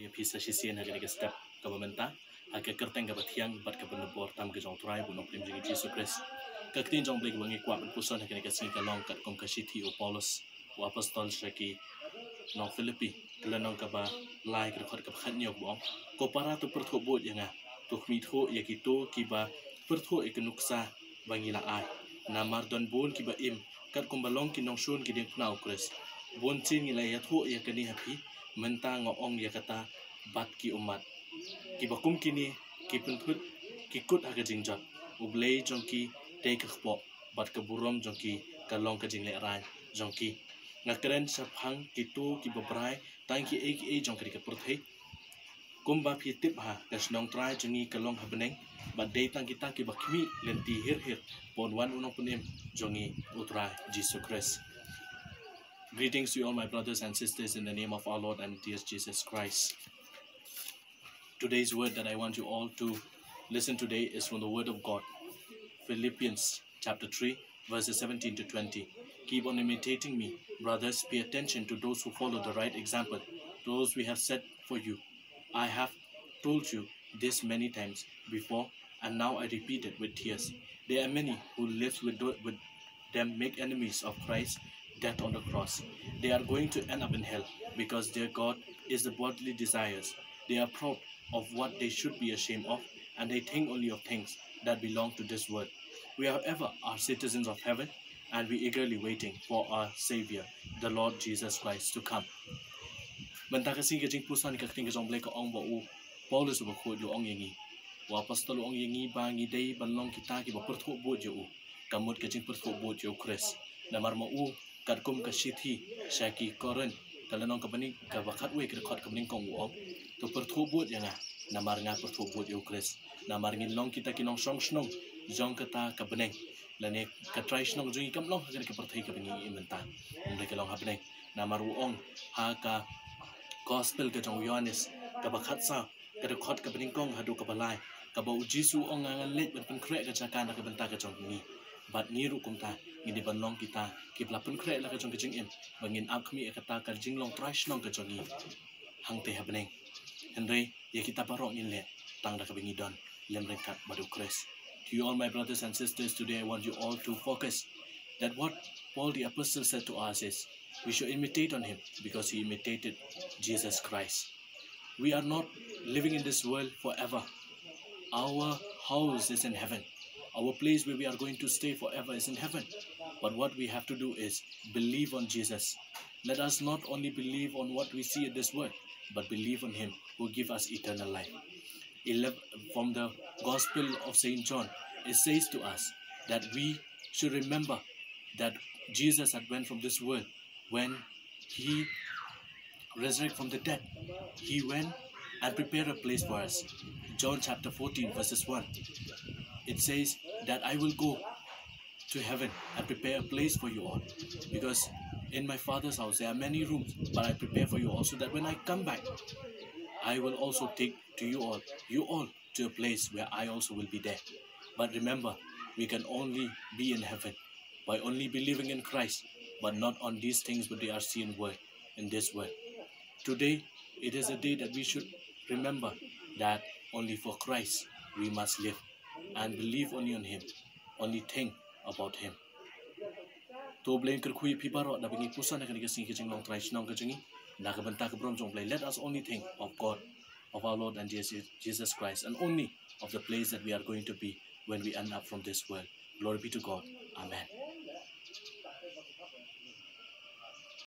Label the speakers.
Speaker 1: ya pisa sisian haga nega step ka bamenta haga kerteng ka bathiang bat ka benebor tam ka jong trai bunok prim jingi Jesus Christ ka ktin jong blek wangi kwa ban puson haga nega sing ka long kat kom ka sithi o Paulus o apostol shaki nong Philippi kala nong ka ba lai ka khot ka khat nyok bong ko para tu pertho bot yanga tu khmi tho ya ki to ki ba pertho e nuksa bangi la ai namar don bon ki ba im kat kom balong ki nong shun ki ding pnau Christ bon chin ngi la ya tho ya kani happy menta ngong ya kata bat ki umat ki bakum kini ki pentut ki kut haga jingjot ublei jongki te ka khpo bat ka burom jongki ka long ka jingle rai jongki ngakren saphang ki tu ki babrai tangki e jong ka purthei kumba phi tip ha ka snong trai jongi ka long habneng bat dei tang kita ki bakmi lenti hir pon wan unong punim jongi utrai Jesus Christ. Greetings to you all my brothers and sisters in the name of our Lord and dear Jesus Christ. Today's word that I want you all to listen today is from the word of God. Philippians chapter 3 verses 17 to 20. Keep on imitating me, brothers. Pay attention to those who follow the right example, those we have set for you. I have told you this many times before, and now I repeat it with tears. There are many who live with them make enemies of Christ, death on the cross. They are going to end up in hell because their God is the bodily desires. They are proud of what they should be ashamed of, and they think only of things that belong to this world. We, however, are citizens of heaven, and we eagerly waiting for our Savior, the Lord Jesus Christ, to come. Bentaka singa jing pusan ka tinga jong bleka ong ba u Paulus ba khod yo ong yangi. Wa apostol ong yangi ba ngi dei banlong kita ki ba pertho bo jo u. Kamut ka jing pertho bo jo Christ. Namar ma u kat kum ka sithi shaki koren kalanong ka bani ka bakat we ka khot ka bani kong u ong. To pertho bo yanga namar nga pertho bo jo Christ. Namar ngin long kita kinong song snong jong kata ka bani. Lane ka try snong jing kam long ka perthai ka bani imenta. Umle ka long ha bani. Namar u ong ha ka gospel ka jong Yohanes ka bakhat sa ka khot ka bani kong hadu ka balai ka ba ujisu ong nga let ban pen kre ka chaka na ka benta ka jong ni bat ni ru kum ta ngini ban long kita ki bla pen kre la ka jong jing em bangin ak mi ka ta ka jing long trash nong ka jong ni hang te habneng henry ye kita barok ni le tang da ka bingi don lem ren kat badu Christ. To you all my brothers and sisters, today I want you all to focus that what Paul the apostle said to us is we should imitate on him because he imitated Jesus Christ. We are not living in this world forever. Our house is in heaven. Our place where we are going to stay forever is in heaven. But what we have to do is believe on Jesus. Let us not only believe on what we see in this world, but believe on him who give us eternal life. From the Gospel of St. John, it says to us that we should remember that Jesus had went from this world when he resurrected from the dead. He went and prepared a place for us. John chapter 14 verses 1. It says that I will go to heaven and prepare a place for you all. Because in my Father's house there are many rooms, but I prepare for you also that when I come back, I will also take to you all to a place where I also will be there. But remember, we can only be in heaven by only believing in Christ, but not on these things that they are seen in this world. Today, it is a day that we should remember that only for Christ we must live and believe only on him, only think about him. To blame kerkui pibaro na bingi pusan na kanigasi kijing long try snong kijingi na kabanta ka brom jong play. Let us only think of God, of our Lord and Jesus Christ, and only of the place that we are going to be when we end up from this world. Glory be to God. Amen.